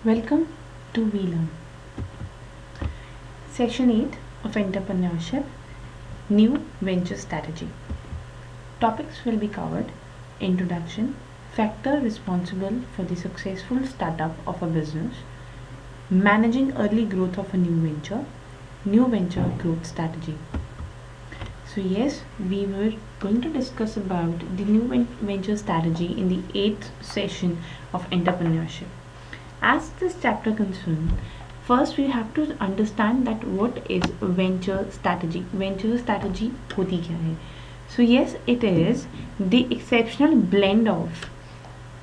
Welcome to VLearn. Section 8 of Entrepreneurship, New Venture Strategy. Topics will be covered: introduction, factor responsible for the successful startup of a business, managing early growth of a new venture growth strategy. So yes, we were going to discuss about the new venture strategy in the 8th session of entrepreneurship. As this chapter concerns, first we have to understand that what is venture strategy. Venture strategy होती क्या है? So yes, it is the exceptional blend of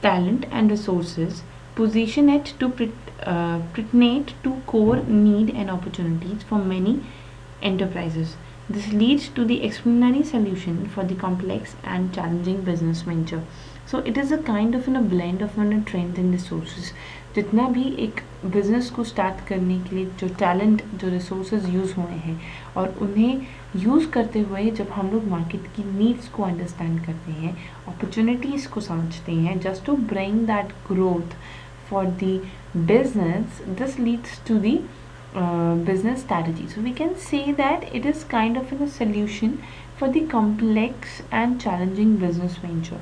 talent and resources position it to pertinate to core need and opportunities for many enterprises. This leads to the extraordinary solution for the complex and challenging business venture. So it is a kind of a blend of trends and resources. जितना भी एक business को start करने के लिए जो talent जो resources use हुए हैं और उन्हें यूज़ करते हुए जब हम लोग मार्केट की नीड्स को अंडरस्टैंड करते हैं, अपॉर्चुनिटीज़ को समझते हैं, just to bring that growth for the business, this leads to the business strategy. So we can say that it is kind of a solution for the complex and challenging business venture.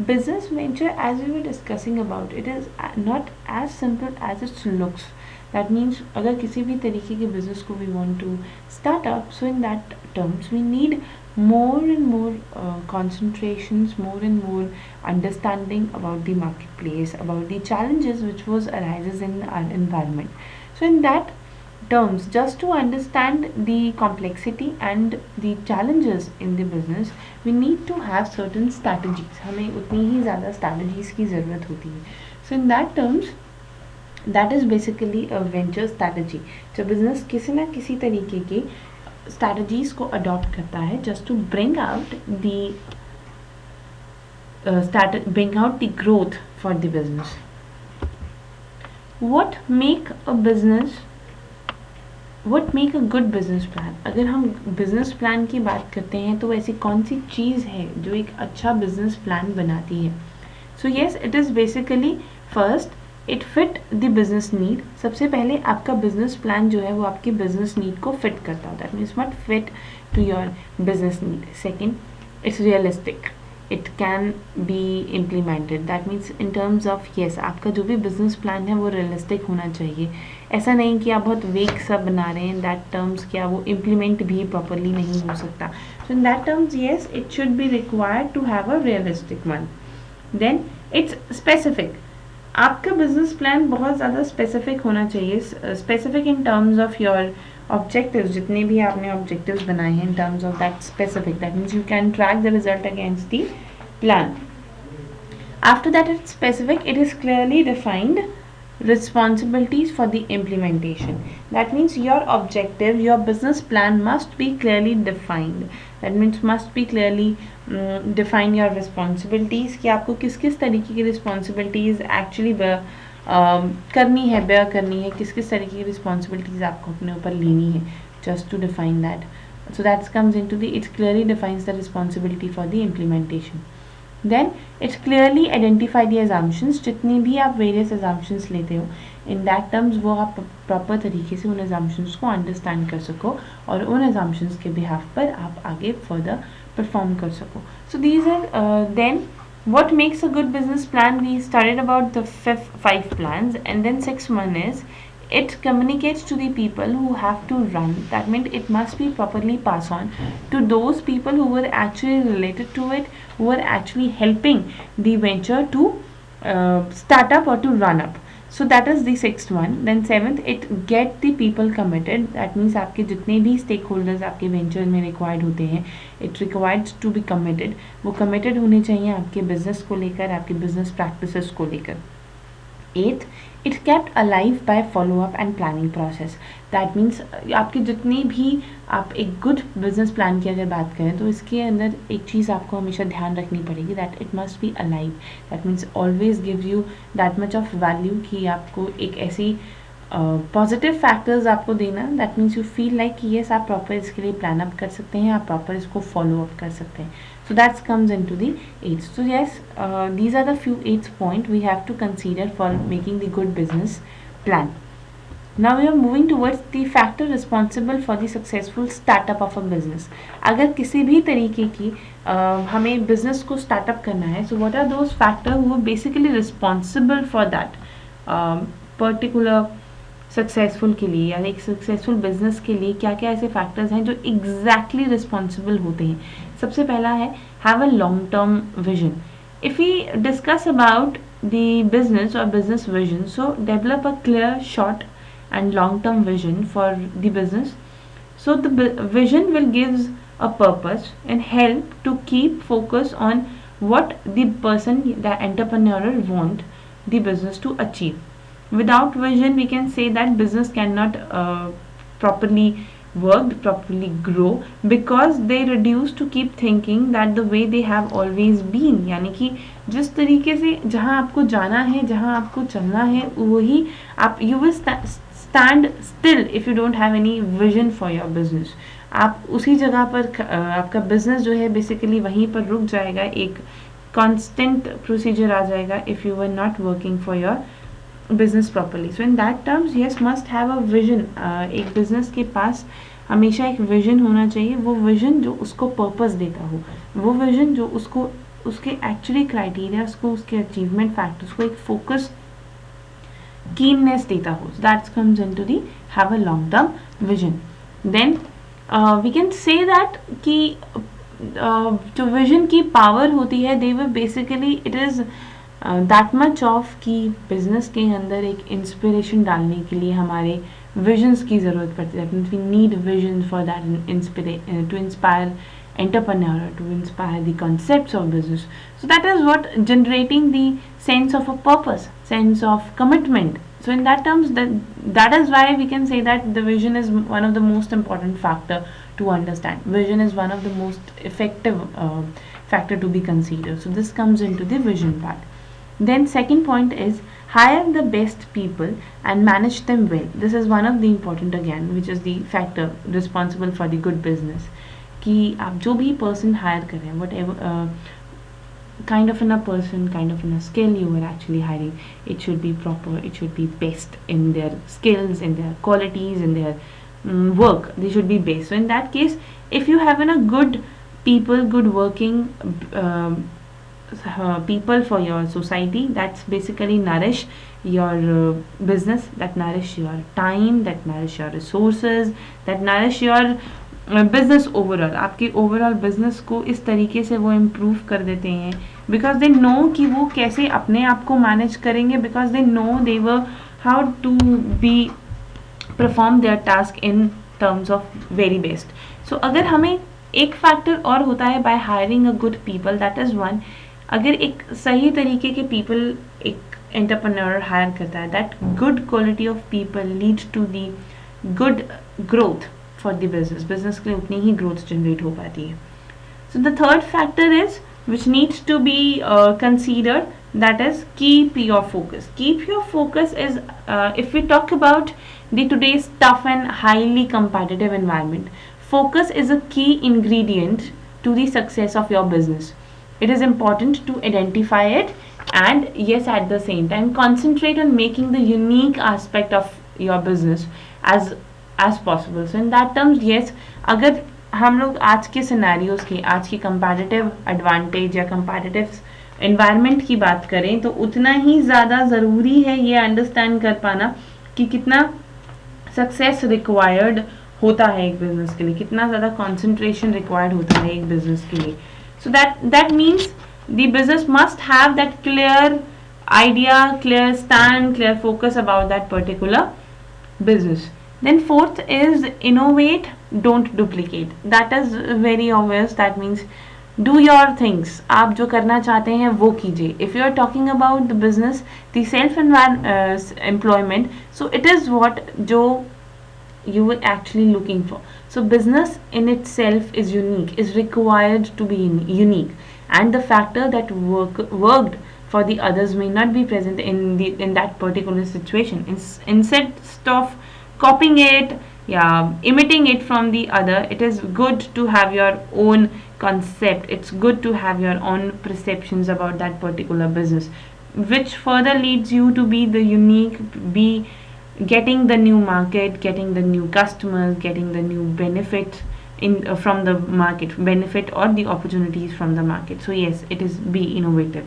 Business venture, as we were discussing about, it is not as simple as it looks. That means अगर किसी भी तरीके के business को we want to start up, so in that terms we need more and more concentrations, more and more understanding about the marketplace, about the challenges which was arises in our environment. So in that terms, just to understand the complexity and the challenges in the business, we need to have certain strategies. हमें उतनी ही ज़्यादा strategies की ज़रूरत होती है. So in that terms, that is basically a venture strategy. जो business किसी ना किसी तरीके की strategies को adopt करता है just to bring out the growth for the business. What make a good business plan? अगर हम business plan की बात करते हैं तो ऐसी कौन सी चीज़ है जो एक अच्छा business plan बनाती है? So yes, it is basically first it fit the business need. सबसे पहले आपका बिजनेस प्लान जो है वो आपकी बिजनेस नीड को फिट करता होता है. Means what fit to your business need. Second, it's realistic, it can be implemented. That means in terms of yes, आपका जो भी बिजनेस प्लान है वो रियलिस्टिक होना चाहिए. ऐसा नहीं कि आप बहुत वेग सा बना रहे हैं दैट टर्म्स क्या वो इम्प्लीमेंट भी प्रॉपरली नहीं हो सकता. So in that terms yes, it should be required to have a realistic one. Then it's specific. आपका बिजनेस प्लान बहुत ज़्यादा स्पेसिफिक होना चाहिए. Specific in terms of your objectives. जितने भी आपने ऑब्जेक्टिव्स बनाए हैं in terms of that specific, that means you can track the result against the plan. After that it's specific, it is clearly defined responsibilities for the implementation. That means your objective, your business plan must be clearly defined. That means must be clearly define your responsibilities कि आपको किस किस तरीके की responsibilities actually करनी है, bear करनी है, किस किस तरीके की responsibilities आपको अपने ऊपर लेनी है. Just to define that. So that comes into the, it clearly defines the responsibility for the implementation. Then it's clearly identify the assumptions. जितनी भी आप various assumptions लेते हो in that terms वो आप proper तरीके से उन assumptions को understand कर सको और उन assumptions के behalf पर आप आगे further perform कर सको. So these are then what makes a good business plan. We studied about the 5 plans, and then 6th one is it communicates to the people who have to run. That means it must be properly passed on to those people who were actually related to it, who were actually helping the venture to start up or to run up. So that is the 6th one. Then 7th, it get the people committed. That means आपके जितने भी stakeholders आपके venture में required होते हैं, it required to be committed. वो committed होने चाहिए आपके business को लेकर, आपके business practices को लेकर. 8th, it kept alive by follow up and planning process. That means आपके जितनी भी आप एक good business plan की अगर बात करें तो इसके अंदर एक चीज़ आपको हमेशा ध्यान रखनी पड़ेगी, that it must be alive. That means always gives you that much of value कि आपको एक ऐसी पॉजिटिव फैक्टर्स आपको देना. That means you feel like कि येस आप प्रॉपर इसके लिए प्लान अप कर सकते हैं, आप प्रॉपर इसको फॉलो अप कर सकते हैं. So that comes into the 8th. So yes, these are the few 8th point we have to consider for making the good business plan. Now we are moving towards the factor responsible for the successful startup of a business. अगर किसी भी तरीके की हमें business को startup करना है, so what are those factors who are basically responsible for that particular successful के लिए या एक सक्सेसफुल बिजनेस के लिए क्या क्या ऐसे फैक्टर्स हैं जो एग्जैक्टली रिस्पॉन्सिबल होते हैं. सबसे पहला है have a long term vision. If we discuss about the business और business vision, so develop a clear short and long term vision for the business. So the vision will gives a purpose and help to keep focus on what the person, the entrepreneur want the business to achieve. Without vision we can say that business cannot properly work, properly grow, because they reduce to keep thinking that the way they have always been. यानी कि जिस तरीके से जहाँ आपको जाना है, जहाँ आपको चलना है, वही आप you will stand still if you don't have any vision for your business. आप उसी जगह पर आपका बिजनेस जो है बेसिकली वहीं पर रुक जाएगा, एक constant प्रोसीजर आ जाएगा if you were not working for your business properly. So in that terms yes, must have a vision. एक बिजनेस के पास हमेशा एक विजन होना चाहिए. वो विजन जो उसको पर्पस देता हो, वो विजन जो उसको उसके एक्चुअली क्राइटेरिया, उसको उसके अचीवमेंट फैक्टर्स को एक फोकस keenness देता हो. So that comes into the have a long term vision. Then we can say that कि जो vision की power होती है, they were basically it is that much of कि business के अंदर एक inspiration डालने के लिए हमारे visions की ज़रूरत पड़ती है. That means we need vision for that to inspire entrepreneur, to inspire the concepts of business. So that is what generating the sense of a purpose, sense of commitment. So in that terms, that is why we can say that the vision is one of the most important factor to understand. Vision is one of the most effective factor to be considered. So this comes into the vision part. Then second point is hire the best people and manage them well. This is one of the important again, which is the factor responsible for the good business. कि आप जो भी person higher कर रहे हैं, what ever kind of in a person, kind of in a skill you are actually hiring, it should be proper, it should be best in their skills, in their qualities, in their work. They should be best. So in that case, if you have a good people, good working people for your society, that's basically nourish your business, that nourish your time, that nourish your resources, that nourish your business overall. आपके overall business को इस तरीके से वो improve कर देते हैं because they no कि वो कैसे अपने आप को मैनेज करेंगे, because they know they were how to be perform their task in terms of very best. So अगर हमें एक फैक्टर और होता है by hiring a good people, that is one. अगर एक सही तरीके के पीपल एक एंटरप्रेन्योर हायर करता है, that good quality of people leads to the good growth for the business. Business के लिए उतनी ही growth generate हो पाती है. So the third factor is which needs to be considered, that is keep your focus. Keep your focus is if we talk about the today's tough and highly competitive environment, focus is a key ingredient to the success of your business. It is important to identify it and yes, at the same time concentrate on making the unique aspect of your business as possible. So in that terms yes, अगर हम लोग आज के scenarios की, आज की competitive advantage या competitive environment की बात करें तो उतना ही ज़्यादा ज़रूरी है ये अंडरस्टैंड कर पाना कि कितना सक्सेस रिक्वायर्ड होता है एक बिजनेस के लिए, कितना ज़्यादा कॉन्सेंट्रेशन रिक्वायर्ड होता है एक बिजनेस के लिए. So that means the business must have that clear idea, clear stand, clear focus about that particular business. Then fourth is innovate, don't duplicate. That is very obvious. That means do your things. आप जो करना चाहते हैं वो कीजिए. If you are talking about the business, the self employment, so it is what जो you were actually looking for. So business in itself is unique, is required to be unique, and the factor that worked for the others may not be present in that particular situation. Instead of copying it, yeah, imitating it from the other, it is good to have your own concept. It's good to have your own perceptions about that particular business, which further leads you to be the unique, be getting the new market, getting the new customers, getting the new benefits in from the market, benefit or the opportunities from the market. So yes, it is be innovative.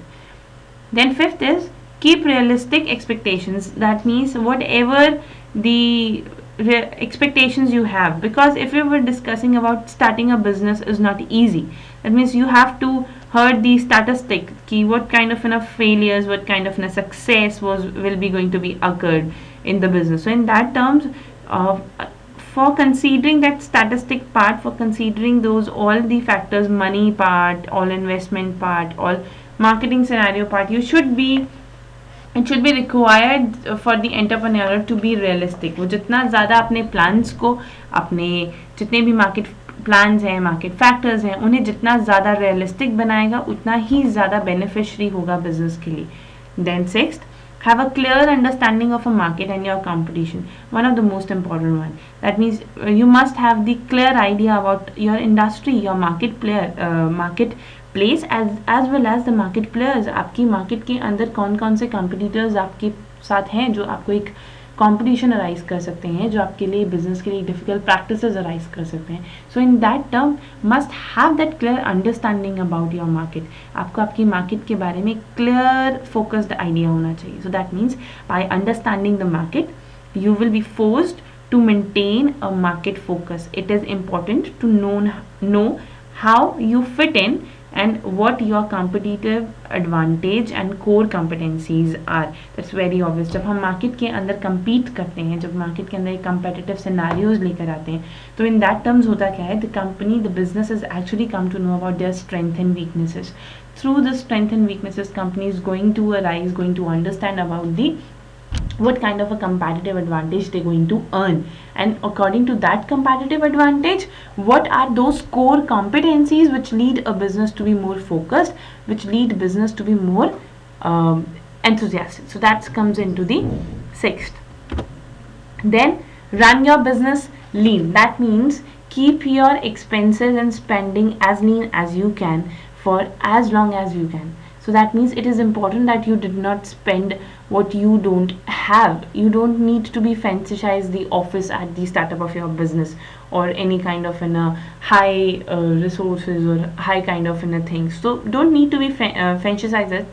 Then fifth is keep realistic expectations. That means whatever the expectations you have, because if we were discussing about starting a business is not easy, that means you have to heard the statistic ki what kind of failures, what kind of success was will be going to be occurred in the business. So in that terms, uh, for considering that statistic part, for considering those all the factors, money part, all investment part, all marketing scenario part, you should be it should be required for the entrepreneur to be realistic. वो जितना ज़्यादा अपने plans को, अपने जितने भी market plans हैं, market factors हैं, उन्हें जितना ज़्यादा realistic बनाएगा उतना ही ज़्यादा beneficiary होगा business के लिए. Then sixth, have a clear understanding of a market and your competition. One of the most important one. That means you must have the clear idea about your industry, your market market place as well as the market players. आपकी market के अंदर कौन कौन से competitors आपके साथ हैं जो आपको एक कंपटीशन अराइज कर सकते हैं, जो आपके लिए बिजनेस के लिए डिफिकल्ट प्रैक्टिसेस अराइज कर सकते हैं. So in that term must have that clear understanding about your market. आपको आपकी मार्केट के बारे में क्लियर फोकस्ड आइडिया होना चाहिए. So that means by understanding the market you will be forced to maintain a market focus. It is important to know how you fit in and what your competitive advantage and core competencies are. That's very obvious. जब हम market के अंदर compete करते हैं, जब market के अंदर एक competitive scenarios लेकर आते हैं, तो in that terms होता क्या है, the business has actually come to know about their strengths and weaknesses. Through the strengths and weaknesses, company is going to arise, going to understand about what kind of a competitive advantage they're going to earn, and according to that competitive advantage, what are those core competencies which lead a business to be more focused, which lead business to be more enthusiastic. So that comes into the sixth. Then run your business lean. That means keep your expenses and spending as lean as you can for as long as you can. So that means it is important that you did not spend what you don't have. You don't need to be fantasized the office at the startup of your business or any kind of high resources or high kind of things. So don't need to be fantasized it.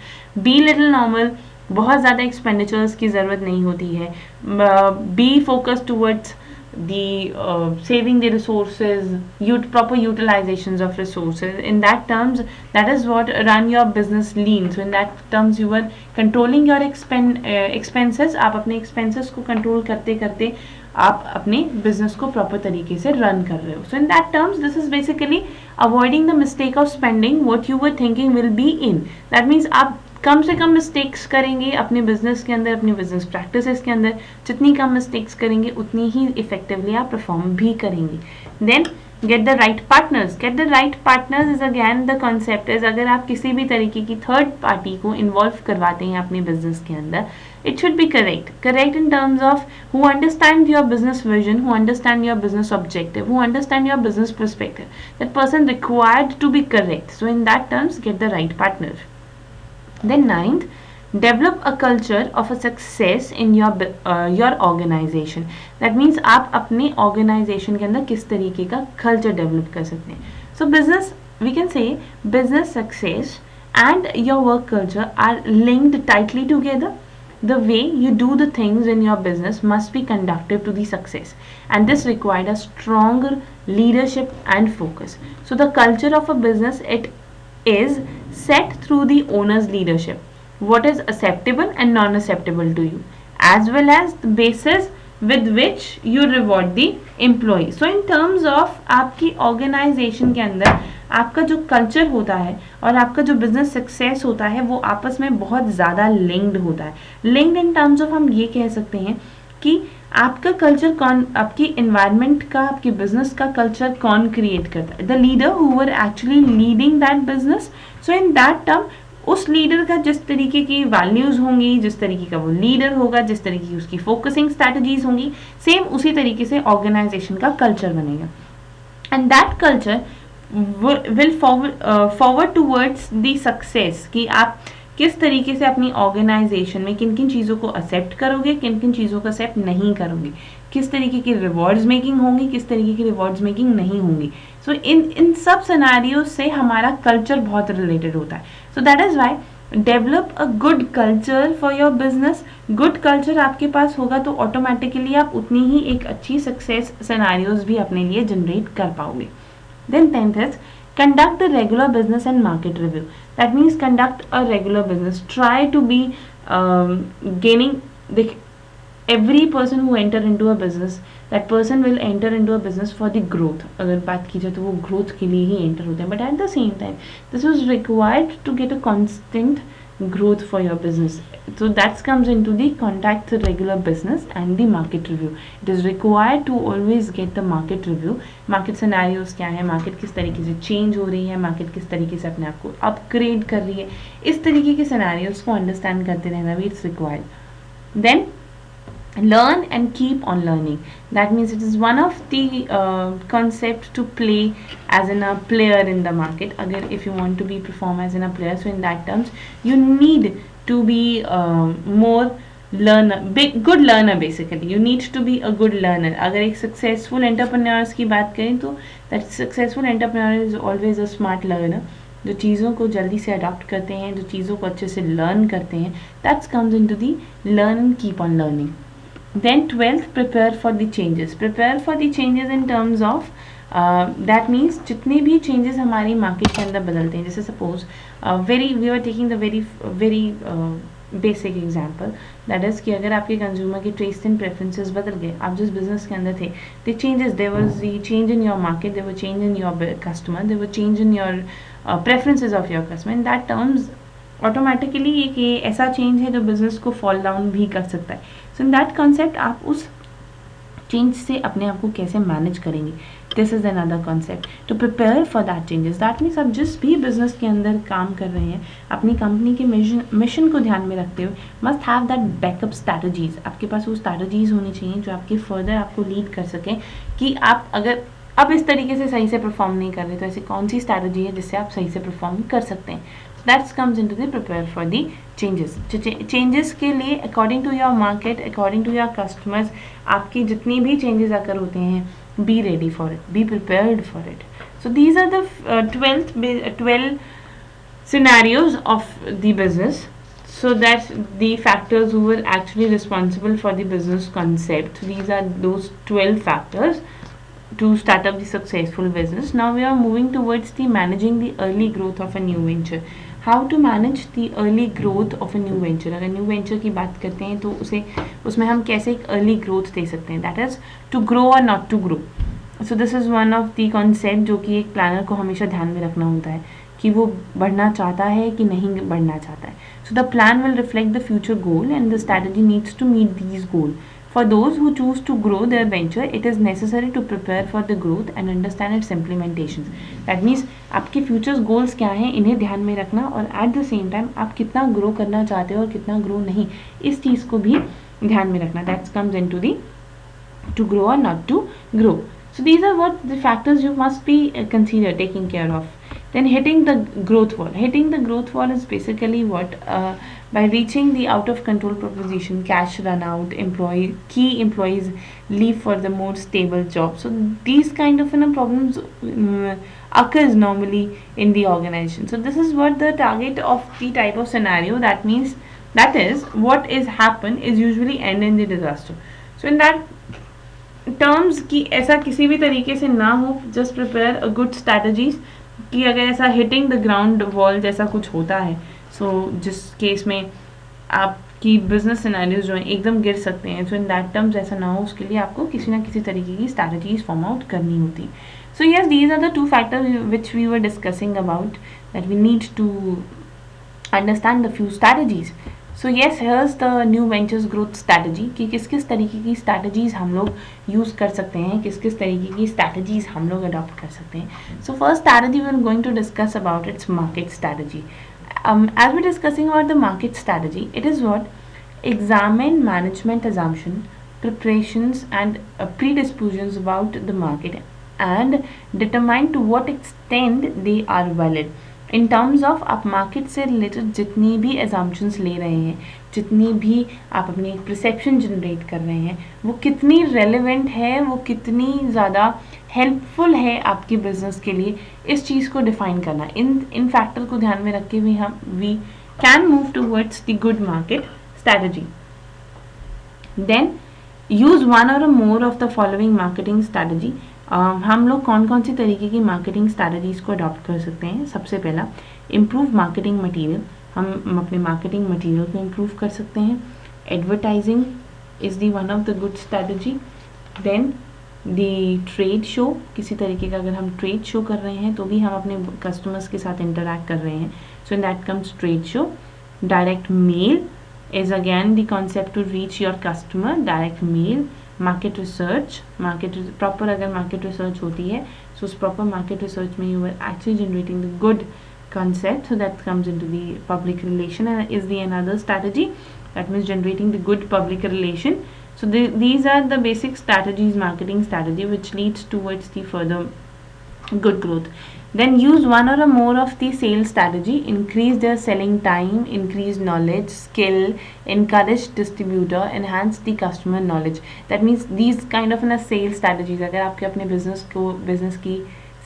Be little normal. बहुत ज़्यादा expenditures की ज़रूरत नहीं होती है. Be focused towards the saving the resources, proper utilizations of resources. In that terms, that is what run your business lean. So in that terms, you are controlling your expenses. आप अपने expenses को control करते करते आप अपने business को proper तरीके से run कर रहे हो. So in that terms, this is basically avoiding the mistake of spending what you were thinking will be in. That means आप कम से कम मिस्टेक्स करेंगे अपने बिजनेस के अंदर, अपनी बिजनेस प्रैक्टिसेस के अंदर. जितनी कम मिस्टेक्स करेंगे उतनी ही इफेक्टिवली आप परफॉर्म भी करेंगे. Then get the right partners. Get the right partners is again the concept is, अगर आप किसी भी तरीके की थर्ड पार्टी को इन्वॉल्व करवाते हैं अपने बिजनेस के अंदर, it should be correct in terms of who understand your business vision, who understand your business objective, who understand your business perspective. That person required to be correct. So in that terms, get the right partner. Then ninth, develop a culture of a success in your organization. That means आप अपने organization के अंदर किस तरीके का culture develop कर सकते हैं. So business, we can say business success and your work culture are linked tightly together. The way you do the things in your business must be conducive to the success, and this required a stronger leadership and focus. So the culture of a business, it is set through the owner's leadership. What is acceptable and non-acceptable to you, as well as the basis with which you reward the employee. So in terms of आपकी organization के अंदर आपका जो culture होता है और आपका जो business success होता है वो आपस में बहुत ज़्यादा linked होता है. Linked in terms of हम ये कह सकते हैं कि आपका कल्चर कौन, आपकी इन्वायरमेंट का, आपकी बिजनेस का कल्चर कौन क्रिएट करता है. The leader who were actually leading that business. So in that term उस लीडर का जिस तरीके की वैल्यूज होंगी, जिस तरीके का वो लीडर होगा, जिस तरीके की उसकी फोकसिंग स्ट्रैटेजीज होंगी, सेम उसी तरीके से ऑर्गेनाइजेशन का कल्चर बनेगा. And that culture will forward towards the success. कि आप किस तरीके से अपनी ऑर्गेनाइजेशन में किन किन चीज़ों को एक्सेप्ट करोगे, किन किन चीज़ों को एक्सेप्ट नहीं करोगे, किस तरीके की रिवॉर्ड्स मेकिंग होंगी, किस तरीके की रिवॉर्ड्स मेकिंग नहीं होंगी. सो इन सब सिनेरियोज से हमारा कल्चर बहुत रिलेटेड होता है. So that is why develop a good culture for your business. Good culture आपके पास होगा तो ऑटोमेटिकली आप उतनी ही एक अच्छी सक्सेस सिनेरियोज भी अपने लिए जनरेट कर पाओगे. Then 10th is conduct a regular business and market review. That means conduct a regular business. Try to be gaining the every person who enter into a business, that person will enter into a business for the growth. अगर बात की जाए तो वो growth के लिए ही enter होते हैं. But at the same time, this was required to get a constant growth for your business. So that comes into the conduct the regular business and the market review. It is required to always get the market review. Market scenarios क्या है, market किस तरीके से change हो रही है, market किस तरीके से अपने आप को upgrade कर रही है, इस तरीके के scenarios को understand करते रहना भी it's required. Then learn and keep on learning. That means it is one of the concept to play as in a player in the market. Agar if you want to be perform as in a player, so in that terms you need to be more learner, good learner. Basically you need to be a good learner. अगर एक successful entrepreneurs की बात करें तो that successful entrepreneur is always a smart learner, जो चीज़ों को जल्दी से अडॉप्ट करते हैं, जो चीज़ों को अच्छे से लर्न करते हैं. That's comes into the learn and keep on learning. Then 12th, prepare for the changes. Prepare for the changes in terms of that means जितने भी changes हमारी market के अंदर बदलते हैं, जैसे suppose we were taking the very basic example, that is कि अगर आपके consumer के taste and preferences बदल गए, आप जिस business के अंदर थे, the changes, there was the change in your market, there were change in your customer, there were change in your preferences of your customer. In that terms automatically एक ये ऐसा चेंज है जो बिजनेस को fall down भी कर सकता है. सो इन दैट कॉन्सेप्ट आप उस चेंज से अपने आप को कैसे मैनेज करेंगे, this is another concept to prepare for that changes. That means आप जिस भी बिजनेस के अंदर काम कर रहे हैं, अपनी कंपनी के मिशन को ध्यान में रखते हुए must have that backup strategies. आपके पास वो स्ट्रैटेजीज होनी चाहिए जो आपके फर्दर आपको लीड कर सकें कि आप अगर अब इस तरीके से सही से परफॉर्म नहीं कर रहे तो ऐसी कौन सी स्ट्रैटेजी है जिससे आप सही से परफॉर्म कर सकते हैं. That comes into the prepare for the changes. Changes के लिए according to your market, according to your customers, आपकी जितनी भी changes अगर होते हैं, be ready for it, be prepared for it. So these are the 12 scenarios of the business. So that's the factors who were actually responsible for the business concept. These are those 12 factors to start up the successful business. Now we are moving towards the managing the early growth of a new venture. How to manage the early growth of a new venture. अगर new venture की बात करते हैं तो उसमें हम कैसे एक अर्ली ग्रोथ दे सकते हैं, दैट इज़ टू ग्रो और not to grow. So this is one of the concept जो कि एक प्लानर को हमेशा ध्यान में रखना होता है कि वो बढ़ना चाहता है कि नहीं बढ़ना चाहता है. So the plan will reflect the future goal and the strategy needs to meet these goal. For those who choose to grow their venture, it is necessary to prepare for the growth and understand its implementations. That means आपके futures goals क्या हैं, इन्हें ध्यान में रखना और at the same time आप कितना grow करना चाहते हो और कितना grow नहीं, इस चीज़ को भी ध्यान में रखना. That comes into the to grow or not to grow. So these are what the factors you must be consider taking care of. Then hitting the growth wall. Hitting the growth wall is basically what by reaching the out of control proposition, cash run out, key employees leave for the more stable job. So these kind of problems occurs normally in the organization. So this is what the target of the type of scenario. That is what is happen is usually end in the disaster. So in that terms कि ऐसा किसी भी तरीके से ना हो, just prepare a good strategies कि अगर ऐसा हिटिंग द ग्राउंड वॉल जैसा कुछ होता है, सो जिस केस में आपकी बिजनेस सिनेरियोज जो हैं एकदम गिर सकते हैं, सो इन दैट टर्म्स ऐसा ना हो, उसके लिए आपको किसी ना किसी तरीके की स्ट्रैटेजीज फॉर्म आउट करनी होती. So yes, these are the two factors which we were discussing about that we need to understand the few strategies. So yes, here's the new ventures growth strategy कि किस किस तरीके की strategies हम लोग use कर सकते हैं, किस किस तरीके की स्ट्रैटेजीज हम लोग अडॉप्ट कर सकते हैं. So first strategy we are going to discuss about its market strategy. As we're discussing about the market strategy, it is what examine management assumption, preparations and predispositions about the market and determine to what extent they are valid. In terms of आप market से related जितनी भी assumptions ले रहे हैं, जितनी भी आप अपनी एक परसेप्शन जनरेट कर रहे हैं, वो कितनी रेलेवेंट है, वो कितनी ज़्यादा हेल्पफुल है आपकी बिजनेस के लिए, इस चीज़ को डिफाइन करना। इन फैक्टर को ध्यान में रख के भी we can move towards the good market strategy. Then use one or more of the following marketing strategy. हम लोग कौन कौन सी तरीके की मार्केटिंग स्ट्रैटेजीज़ को अडॉप्ट कर सकते हैं। सबसे पहला, इम्प्रूव मार्केटिंग मटेरियल। हम अपने मार्केटिंग मटेरियल को इम्प्रूव कर सकते हैं। Advertising is the one of the good strategy. Then the trade show, किसी तरीके का अगर हम ट्रेड शो कर रहे हैं तो भी हम अपने कस्टमर्स के साथ इंटरैक्ट कर रहे हैं, so in that comes trade show. Direct mail is again the concept to reach your customer, direct mail. Market research, proper अगर market research होती है, so उस proper market research में you are actually generating the good concept, so that comes into the public relation and is the another strategy, that means generating the good public relation. So these are the basic strategies, marketing strategy, which leads towards the further good growth. Then use one or more of the sales strategy, increase their selling time, increase knowledge, skill, encourage distributor, enhance the customer knowledge. That means these kind of sales strategies, अगर आपके अपने business की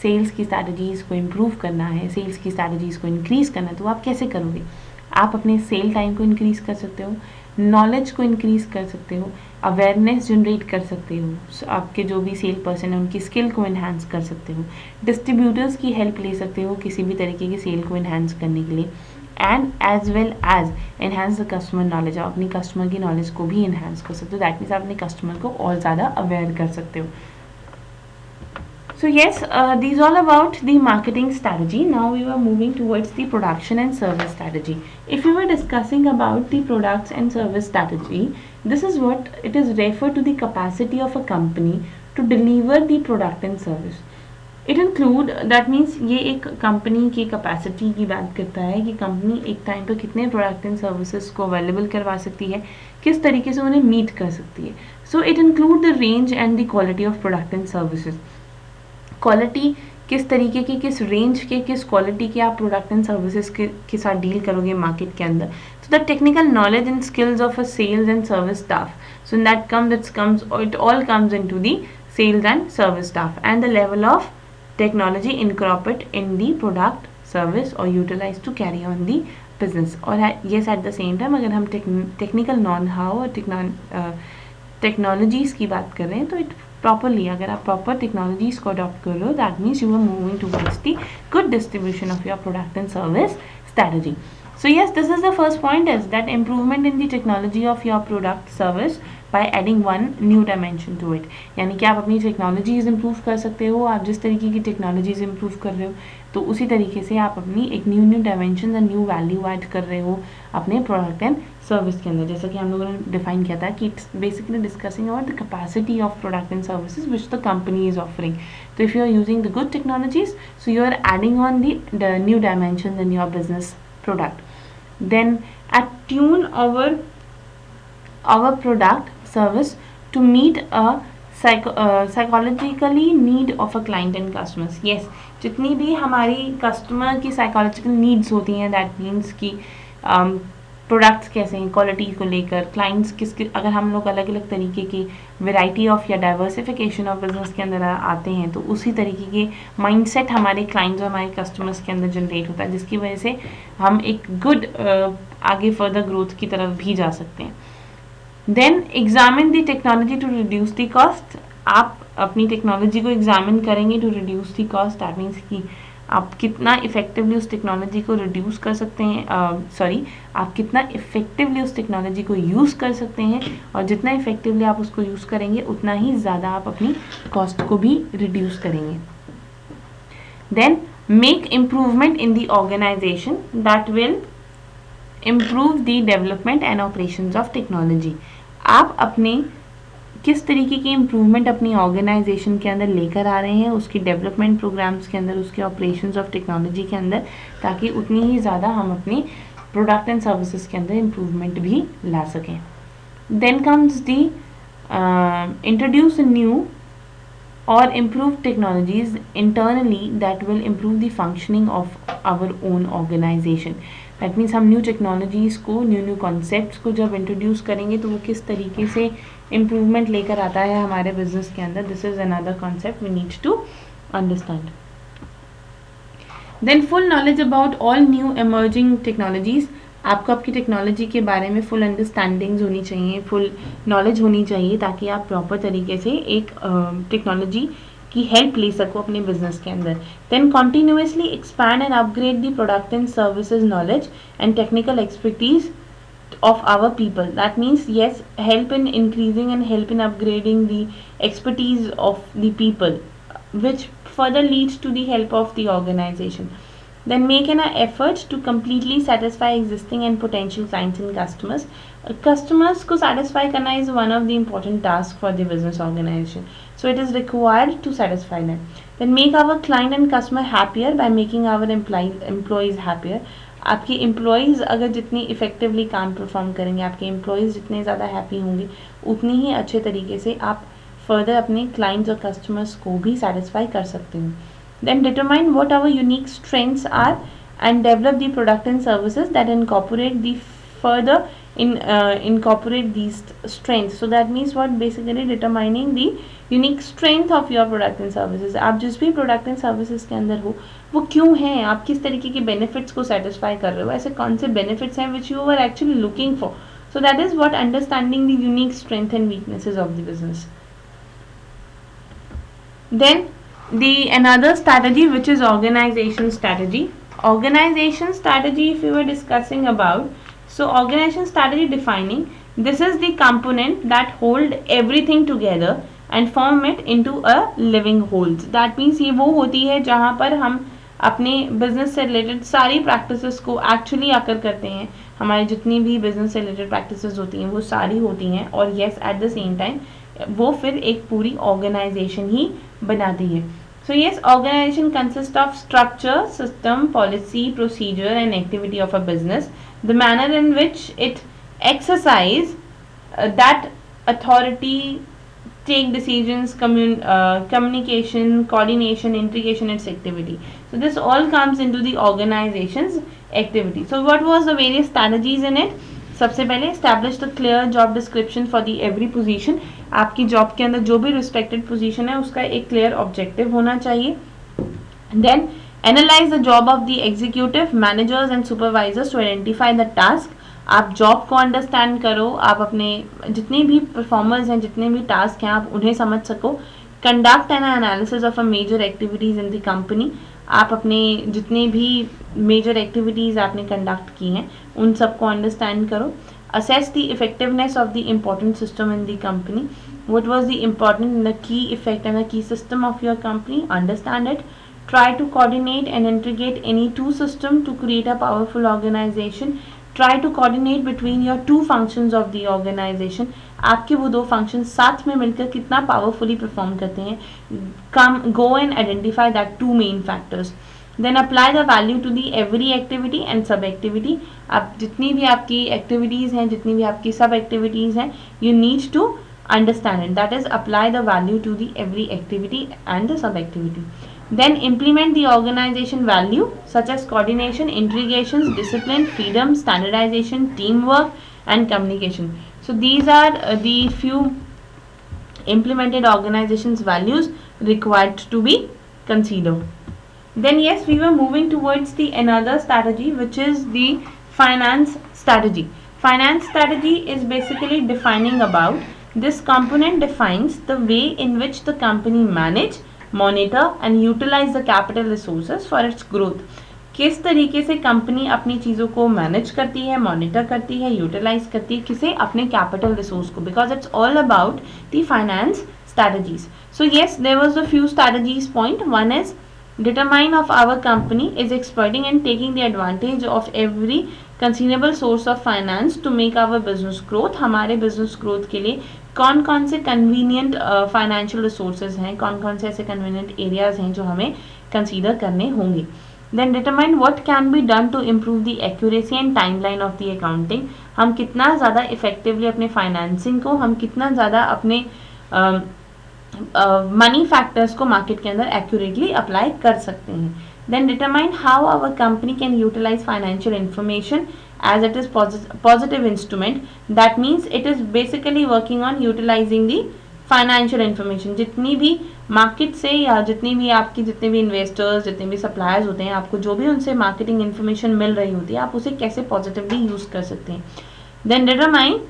sales की strategies को improve करना है, sales की strategies को इंक्रीज़ करना है, तो आप कैसे करोगे? आप अपने सेल टाइम को इंक्रीज़ कर सकते हो, नॉलेज को इंक्रीज़ कर सकते हो, अवेयरनेस जनरेट कर सकते हो, आपके जो भी सेल पर्सन है उनकी स्किल को इन्हांस कर सकते हो, डिस्ट्रीब्यूटर्स की हेल्प ले सकते हो किसी भी तरीके की सेल को इन्हांस करने के लिए, and as well as enhance the customer knowledge. आप अपनी कस्टमर की नॉलेज को भी इन्हांस कर सकते हो, दैट मीन्स आप अपने कस्टमर को और ज़्यादा अवेयर कर सकते हो। So yes, these all about the marketing strategy. Now we were moving towards the production and service strategy. If we were discussing about the products and service strategy, this is what it is referred to the capacity of a company to deliver the product and service. It include, that means ये एक company की capacity की बात करता है कि company एक time पर कितने प्रोडक्ट एंड सर्विसेज को अवेलेबल करवा सकती है, किस तरीके से उन्हें मीट कर सकती है। So it include the range and the quality of product and services. Quality किस तरीके की, किस रेंज के, किस क्वालिटी के आप प्रोडक्ट एंड सर्विसेज के साथ डील करोगे मार्केट के अंदर। So the technical knowledge and skills of a sales and service staff, so in that it all comes into the sales and service staff, and the level of technology incorporate in the product service or utilize to carry on the business. और yes, at the same time अगर हम technical know how और technologies की बात कर रहे हैं, तो इट प्रॉपरली, अगर आप प्रॉपर टेक्नोलॉजीज़ को अडॉप्ट कर रहे हो, that means you are moving towards the good distribution of your product and service strategy. So yes, this is the first point, is that improvement in the technology of your product service by adding one new dimension to it. यानी कि आप अपनी technologies improve कर सकते हो। आप जिस तरीके की टेक्नोलॉजीज़ इम्प्रूव कर रहे हो, तो उसी तरीके से आप अपनी एक new dimension and new value add कर रहे हो अपने प्रोडक्ट एंड सर्विस के अंदर। जैसा कि हम लोगों ने डिफाइन किया था कि it's basically discussing about the capacity of product and services which the company is offering. तो if you are using the good technologies, so you are adding on the new dimension in your business product. Then attune our product service to meet a psychologically need of a client and customers. Yes, जितनी भी हमारी customer की psychological needs होती हैं, that means कि products कैसे हैं, quality को लेकर, क्लाइंट्स अगर हम लोग अलग अलग तरीके की वैरायटी ऑफ या डाइवर्सिफिकेशन ऑफ बिजनेस के अंदर आते हैं, तो उसी तरीके के माइंडसेट हमारे क्लाइंट्स और हमारे कस्टमर्स के अंदर जनरेट होता है, जिसकी वजह से हम एक गुड आगे फर्दर ग्रोथ की तरफ भी जा सकते हैं। Then examine the technology to reduce the cost. आप अपनी टेक्नोलॉजी को एग्जामिन करेंगे to reduce the cost, that means कि आप कितना इफेक्टिवली उस टेक्नोलॉजी को रिड्यूस कर सकते हैं, आप कितना इफेक्टिवली उस टेक्नोलॉजी को यूज़ कर सकते हैं, और जितना इफेक्टिवली आप उसको यूज़ करेंगे उतना ही ज़्यादा आप अपनी कॉस्ट को भी रिड्यूस करेंगे। Then make improvement in the organisation that will improve the development and operations of technology. आप अपने किस तरीके की इम्प्रूवमेंट अपनी ऑर्गेनाइजेशन के अंदर लेकर आ रहे हैं, उसकी डेवलपमेंट प्रोग्राम्स के अंदर, उसके ऑपरेशंस ऑफ टेक्नोलॉजी के अंदर, ताकि उतनी ही ज़्यादा हम अपनी प्रोडक्ट एंड सर्विसेज के अंदर इम्प्रूवमेंट भी ला सकें। Then comes the introduce new or improve technologies internally that will improve the functioning of our own organization. That means हम न्यू टेक्नोलॉजीज़ को, न्यू कॉन्सेप्ट्स को जब इंट्रोड्यूस करेंगे तो वो किस तरीके से इम्प्रूवमेंट लेकर आता है हमारे बिजनेस के अंदर. This is another concept we need to understand. Then full knowledge about all new emerging technologies. आपको आपकी टेक्नोलॉजी के बारे में फुल अंडरस्टैंडिंग्स होनी चाहिए, फुल नॉलेज होनी चाहिए, ताकि आप प्रॉपर तरीके से एक टेक्नोलॉजी की हेल्प ले सको अपने बिजनेस के अंदर. Then continuously expand and upgrade the product and services knowledge and technical expertise of our people. That means yes, help in increasing and help in upgrading the expertise of the people, which further leads to the help of the organization. Then make an effort to completely satisfy existing and potential clients and customers. Customers को satisfy करना is one of the important tasks for the business organization. So it is required to satisfy them. Then make our client and customer happier by making our employees happier. आपके employees अगर जितनी effectively काम perform करेंगे, आपके employees जितने ज़्यादा happy होंगे, उतनी ही अच्छे तरीके से आप फर्दर अपने क्लाइंट्स और कस्टमर्स को भी सेटिस्फाई कर सकते हैं. Then determine what our unique strengths are and develop the product and services that incorporate the further incorporate these strengths. So that means what, basically determining the unique strength of your product and services. आप जिस भी product and services के अंदर हो वो क्यों हैं, आप किस तरीके के बेनिफिट्स को सेटिस्फाई कर रहे हो, ऐसे कौन से बेनिफिट्स हैं which you are actually looking for. So that is what understanding the unique strength and weaknesses of the business. Then the another strategy which is organization strategy. Organization strategy, if we were discussing about, so organization strategy defining, this is the component that hold everything together and form it into a living wholes. That means ये वो होती है जहाँ पर हम अपने business से related सारी प्रैक्टिसेस को एक्चुअली आकर करते हैं. हमारी जितनी भी बिजनेस से रिलेटेड प्रैक्टिसेस होती हैं वो सारी होती हैं, और yes at the same time वो फिर एक पूरी ऑर्गेनाइजेशन ही बनाती है. So yes, organization consists of structure, system, policy, procedure and activity of a business. The manner in which it exercise that authority, take decisions, communication, coordination, integration, its activity. So this all comes into the organization's activity. So what was the various strategies in it? सबसे पहले establish the clear job description for the every position. आपकी job के अंदर जो भी respected position है उसका एक क्लियर ऑब्जेक्टिव होना चाहिए. Then analyse the job of the executive, managers and supervisors to identify the task. आप जॉब को अंडरस्टैंड करो, आप अपने जितने भी परफॉर्मर्स हैं, जितने भी टास्क हैं, आप उन्हें समझ सको. Conduct an analysis of a major activities in the company. आप अपने जितने भी मेजर एक्टिविटीज़ आपने कंडक्ट की हैं उन सबको अंडरस्टैंड करो. Assess the effectiveness of the important system in the company. What was the important and the key effect and the key system of your company? Understand it. Try to coordinate and integrate any two systems to create a powerful organization. Try to coordinate between your two functions of the organization. आपके वो दो functions साथ में मिलकर कितना powerfully perform करते हैं. Go and identify that two main factors. Then apply the value to the every activity and sub activity. आप जितनी भी आपकी एक्टिविटीज़ हैं, जितनी भी आपकी सब एक्टिविटीज़ हैं, you need to understand it. That is, apply the value to the every activity and the sub activity. Then implement the organization value such as coordination, integrations, discipline, freedom, standardization, teamwork and communication. So these are the few implemented organizations values required to be considered. Then yes, we were moving towards the another strategy which is the finance strategy. Finance strategy is basically defining about, this component defines the way in which the company manage, monitor and utilize the capital resources for its growth. किस तरीके से company अपनी चीज़ों को manage करती है, monitor करती है, यूटिलाइज करती है, किसे, अपने कैपिटल रिसोर्स को, because it's all about the finance strategies. So yes, there was the few strategies point. One is determine of our company is exploiting and taking the advantage of every conceivable source of finance to make our business growth. हमारे business growth के लिए कौन कौन से convenient financial resources हैं, कौन कौन से ऐसे convenient areas हैं जो हमें consider करने होंगे. Then determine what can be done to improve the accuracy and timeline of the accounting. हम कितना ज़्यादा effectively अपने financing को, हम कितना ज़्यादा अपने मनी फैक्टर्स को मार्केट के अंदर एक्यूरेटली अप्लाई कर सकते हैं. Then determine how our company can utilise financial information as it is positive instrument. That means it is basically working on utilizing the financial information. जितनी भी मार्केट से या जितनी भी आपकी जितने भी इन्वेस्टर्स जितने भी सप्लायर्स होते हैं, आपको जो भी उनसे मार्केटिंग इन्फॉर्मेशन मिल रही होती है, आप उसे कैसे पॉजिटिवली यूज कर सकते हैं. Then determine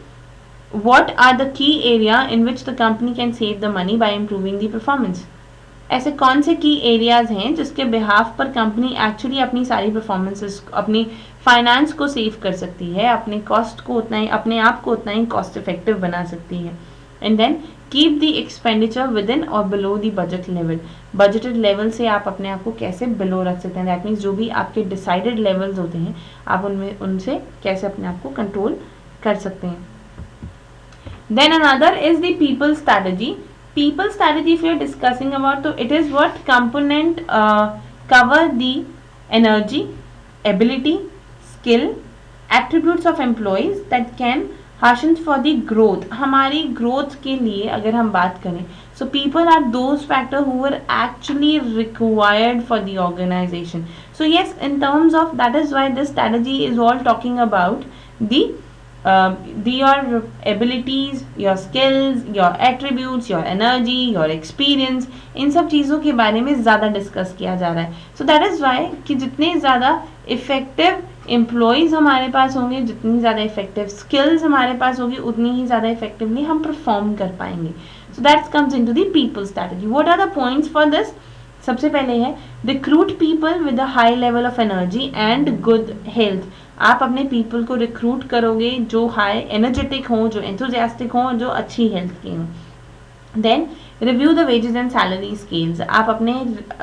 what are the key area in which the company can save the money by improving the performance. ऐसे कौन से की एरियाज हैं जिसके बिहाफ पर कंपनी एक्चुअली अपनी सारी परफॉर्मेंसेस, अपनी फाइनेंस को सेव कर सकती है, अपने कॉस्ट को उतना ही, अपने आप को उतना ही कॉस्ट इफेक्टिव बना सकती है. And then keep the expenditure within or below the budget level. Budgeted level से आप अपने आप को कैसे बिलो रख सकते हैं. दैट मीन्स जो भी आपके डिसाइडेड लेवल्स होते हैं, आप उनमें उनसे कैसे अपने आप को कंट्रोल कर सकते हैं. Then another is the people strategy. People strategy, if we are discussing about, so it is what component cover the energy, ability, skill, attributes of employees that can hasten for the growth. हमारी growth के लिए अगर हम बात करें, so people are those factors who are actually required for the organization. So yes, in terms of that is why this strategy is all talking about your abilities, your skills, your attributes, your energy, your experience, इन सब चीज़ों के बारे में ज़्यादा discuss किया जा रहा है. सो दैट इज़ वाई कि जितने ज़्यादा इफेक्टिव एम्प्लॉयज़ हमारे पास होंगे, जितनी ज़्यादा इफेक्टिव स्किल्स हमारे पास होगी, उतनी ही ज़्यादा इफेक्टिवली हम परफॉर्म कर पाएंगे. So that comes in to the people strategy. What are the points for this? सबसे पहले है recruit people with a high level of energy and good health. आप अपने पीपल को रिक्रूट करोगे जो हाई एनर्जेटिक हों, जो एंथुजियास्टिक हों, जो अच्छी हेल्थ के हों. Then review the wages and salary scales. आप अपने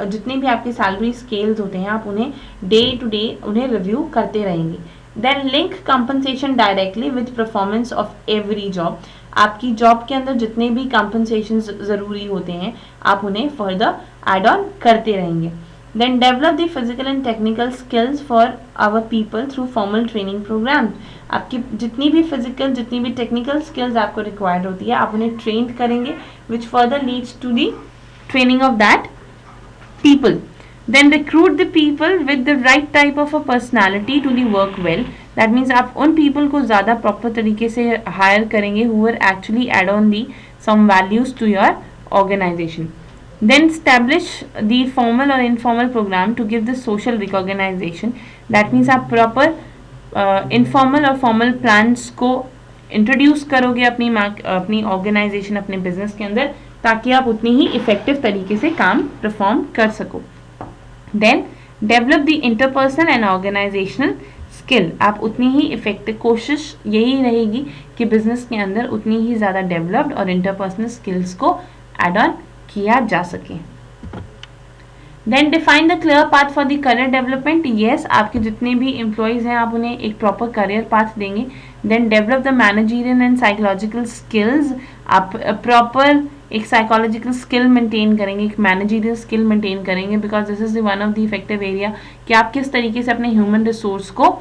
जितने भी आपके सैलरी स्केल्स होते हैं, आप उन्हें डे टू डे उन्हें रिव्यू करते रहेंगे. Then link compensation directly with performance of every job. आपकी जॉब के अंदर जितने भी कंपनसेशन ज़रूरी होते हैं, आप उन्हें फर्दर एड ऑन करते रहेंगे. Then develop the physical and technical skills for our people through formal training programs. आपकी जितनी भी physical, जितनी भी technical skills आपको required होती है, आप उन्हें trained करेंगे, which further leads to the training of that people. Then recruit the people with the right type of a personality to the work well. That means आप उन people को ज़्यादा proper तरीके से hire करेंगे who will actually add on the some values to your organization. Then establish the formal or informal program to give the social recognition. That means आप proper informal और formal plans को introduce करोगे अपनी organization, अपने business के अंदर, ताकि आप उतनी ही effective तरीके से काम perform कर सको. Then develop the interpersonal and organizational skill. आप उतनी ही effective, कोशिश यही रहेगी कि business के अंदर उतनी ही ज़्यादा developed और interpersonal skills को add on किया जा सके. Then define the clear path for the career development. Yes, आपके जितने भी एम्प्लॉयज़ हैं, आप उन्हें एक प्रॉपर करियर पाथ देंगे. Then develop the managerial and psychological skills. आप प्रॉपर एक साइकोलॉजिकल स्किल मेंटेन करेंगे, एक मैनेजरियल स्किल मेंटेन करेंगे, because this is the one of the effective area कि आप किस तरीके से अपने ह्यूमन रिसोर्स को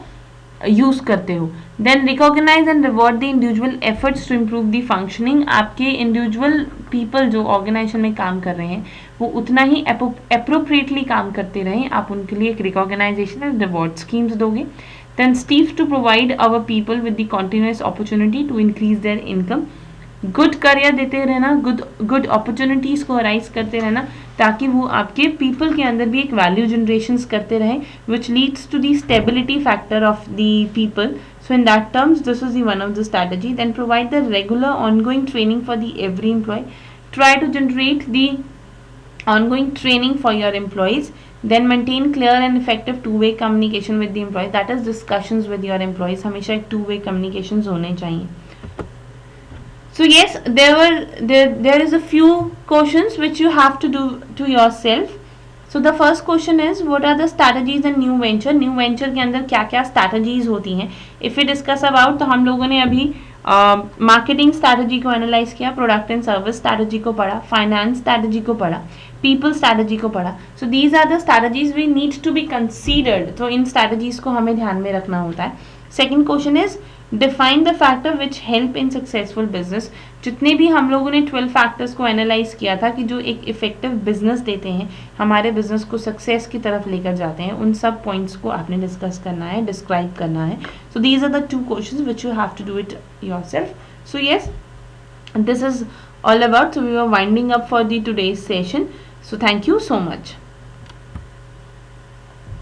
यूज करते हो. Then recognise and reward the individual efforts to improve the functioning. आपके इंडिविजुअल पीपल जो ऑर्गेनाइजेशन में काम कर रहे हैं, वो उतना ही अप्रोप्रिएटली काम करते रहें. आप उनके लिए एक रिकॉग्नाइजेशन एंड रिवॉर्ड स्कीम्स दोगे. Then strive to provide our people with the continuous opportunity to increase their income. Good career देते रहना, गुड अपॉर्चुनिटीज़ को अराइज करते रहना, ताकि वो आपके पीपल के अंदर भी एक वैल्यू जनरेशंस करते रहें, which leads to the stability factor of the people. So in that terms, this is the one of the strategy. Then provide the regular ongoing training for the every employee. Try to generate the ongoing training for your employees. Then maintain clear and effective two-way communication with the employees. That is discussions with your employees. हमेशा एक two-way communications होने चाहिए. So yes, there is a few questions which you have to do to yourself. So the first question is, what are the strategies in new venture? New venture के अंदर क्या क्या strategies होती हैं? If we discuss about, तो हम लोगों ने अभी मार्केटिंग स्ट्रैटेजी को एनालाइज किया, प्रोडक्ट एंड सर्विस स्ट्रैटेजी को पढ़ा, फाइनेंस स्ट्रैटेजी को पढ़ा, पीपल स्ट्रैटेजी को पढ़ा. So these are the strategies we need to be considered. तो इन स्ट्रैटेजीज को हमें ध्यान में रखना होता है. Second question is, define the factor which help in successful business. जितने भी हम लोगों ने 12 फैक्टर्स को एनालाइज किया था कि जो एक इफेक्टिव बिजनेस देते हैं, हमारे बिजनेस को सक्सेस की तरफ लेकर जाते हैं, उन सब पॉइंट्स को आपने डिस्कस करना है, डिस्क्राइब करना है. So these are the 2 questions which you have to do it yourself. So yes, this is all about. So we were winding up for the today's session. So thank you so much.